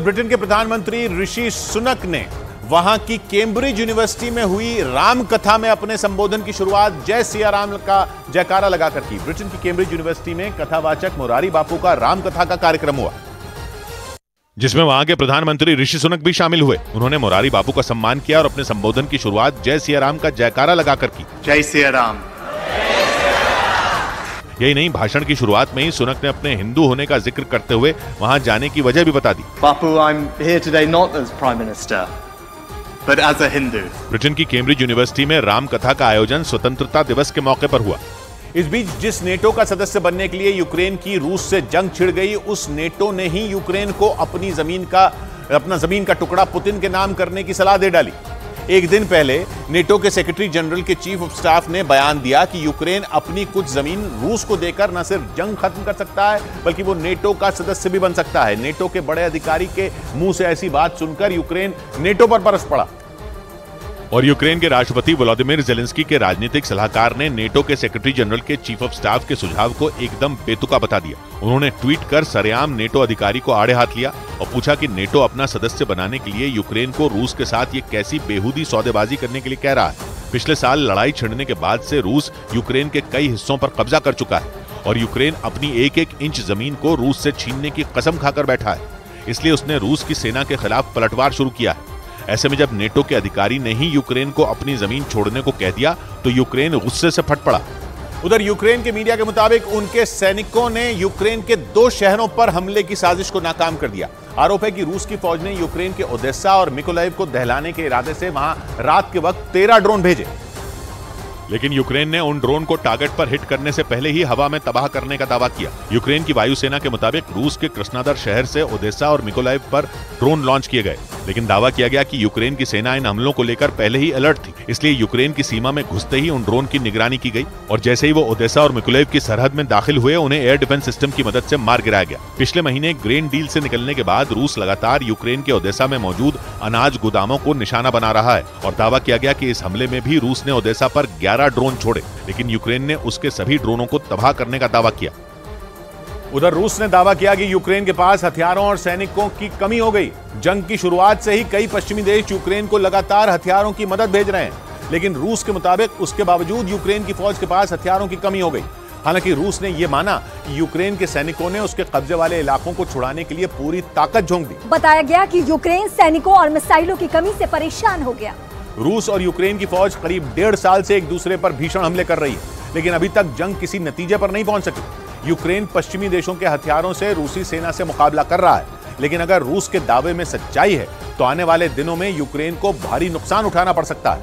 Britain के प्रधानमंत्री ऋषि सुनक ने वहां की कैम्ब्रिज यूनिवर्सिटी में हुई राम कथा में अपने संबोधन की शुरुआत जय सिया राम का जयकारा लगाकर की। ब्रिटेन की कैम्ब्रिज यूनिवर्सिटी में कथावाचक मोरारी बापू का राम कथा का कार्यक्रम हुआ, जिसमें वहां के प्रधानमंत्री ऋषि सुनक भी शामिल हुए। उन्होंने मोरारी बापू का सम्मान किया और अपने संबोधन की शुरुआत जय सिया राम का जयकारा लगाकर की। जय सिया राम। यही नहीं, भाषण की शुरुआत में ही सुनक ने अपने हिंदू होने का जिक्र करते हुए वहां जाने की वजह भी बता दी। Bapu, I am here today not as prime minister but as a Hindu. Britain की कैम्ब्रिज यूनिवर्सिटी में राम कथा का आयोजन स्वतंत्रता दिवस के मौके पर हुआ। इस बीच जिस नेटो का सदस्य बनने के लिए यूक्रेन की रूस से जंग छिड़ गई, उस नेटो ने ही यूक्रेन को अपना जमीन का टुकड़ा पुतिन के नाम करने की सलाह दे डाली। एक दिन पहले नेटो के सेक्रेटरी जनरल के चीफ ऑफ स्टाफ ने बयान दिया कि यूक्रेन अपनी कुछ जमीन रूस को देकर न सिर्फ जंग खत्म कर सकता है बल्कि वो नेटो का सदस्य भी बन सकता है। नेटो के बड़े अधिकारी के मुंह से ऐसी बात सुनकर यूक्रेन नेटो पर बरस पड़ा और यूक्रेन के राष्ट्रपति व्लादिमीर ज़ेलेंस्की के राजनीतिक सलाहकार ने नेटो के सेक्रेटरी जनरल के चीफ ऑफ स्टाफ के सुझाव को एकदम बेतुका बता दिया। उन्होंने ट्वीट कर सरेआम नेटो अधिकारी को आड़े हाथ लिया और पूछा कि नेटो अपना सदस्य बनाने के लिए यूक्रेन को रूस के साथ ये कैसी बेहूदी सौदेबाजी करने के लिए कह रहा है। पिछले साल लड़ाई छिड़ने के बाद से रूस यूक्रेन के कई हिस्सों पर कब्जा कर चुका है और यूक्रेन अपनी एक एक इंच जमीन को रूस से छीनने की कसम खाकर बैठा है। इसलिए उसने रूस की सेना के खिलाफ पलटवार शुरू किया है। ऐसे में जब नेटो के अधिकारी ने ही यूक्रेन को अपनी जमीन छोड़ने को कह दिया तो यूक्रेन गुस्से से फट पड़ा। उधर यूक्रेन के मीडिया के मुताबिक उनके सैनिकों ने यूक्रेन के 2 शहरों पर हमले की साजिश को नाकाम कर दिया। आरोप है कि रूस की फौज ने यूक्रेन के ओडेसा और मिकोलाइव को दहलाने के इरादे से वहां रात के वक्त 13 ड्रोन भेजे, लेकिन यूक्रेन ने उन ड्रोन को टारगेट पर हिट करने से पहले ही हवा में तबाह करने का दावा किया। यूक्रेन की वायुसेना के मुताबिक रूस के कृष्णादर शहर से ओडेसा और मिकोलाइव पर ड्रोन लॉन्च किए गए, लेकिन दावा किया गया कि यूक्रेन की सेना इन हमलों को लेकर पहले ही अलर्ट थी। इसलिए यूक्रेन की सीमा में घुसते ही उन ड्रोन की निगरानी की गई और जैसे ही वो ओडेसा और मिकोलाइव की सरहद में दाखिल हुए उन्हें एयर डिफेंस सिस्टम की मदद से मार गिराया गया। पिछले महीने ग्रेन डील से निकलने के बाद रूस लगातार यूक्रेन के ओडेसा में मौजूद अनाज गोदामों को निशाना बना रहा है और दावा किया गया कि इस हमले में भी रूस ने ओडेसा पर 11 ड्रोन छोड़े, लेकिन यूक्रेन ने उसके सभी ड्रोनों को तबाह करने का दावा किया। उधर रूस ने दावा किया कि यूक्रेन के पास हथियारों और सैनिकों की कमी हो गई। जंग की शुरुआत से ही कई पश्चिमी देश यूक्रेन को लगातार हथियारों की मदद भेज रहे हैं, लेकिन रूस के मुताबिक उसके बावजूद यूक्रेन की फौज के पास हथियारों की कमी हो गई। हालांकि रूस ने यह माना कि यूक्रेन के सैनिकों ने उसके कब्जे वाले इलाकों को छुड़ाने के लिए पूरी ताकत झोंक दी। बताया गया कि यूक्रेन सैनिकों और मिसाइलों की कमी से परेशान हो गया। रूस और यूक्रेन की फौज करीब 1.5 साल से एक दूसरे पर भीषण हमले कर रही है, लेकिन अभी तक जंग किसी नतीजे पर नहीं पहुंच सकी। यूक्रेन पश्चिमी देशों के हथियारों से रूसी सेना से मुकाबला कर रहा है, लेकिन अगर रूस के दावे में सच्चाई है तो आने वाले दिनों में यूक्रेन को भारी नुकसान उठाना पड़ सकता है।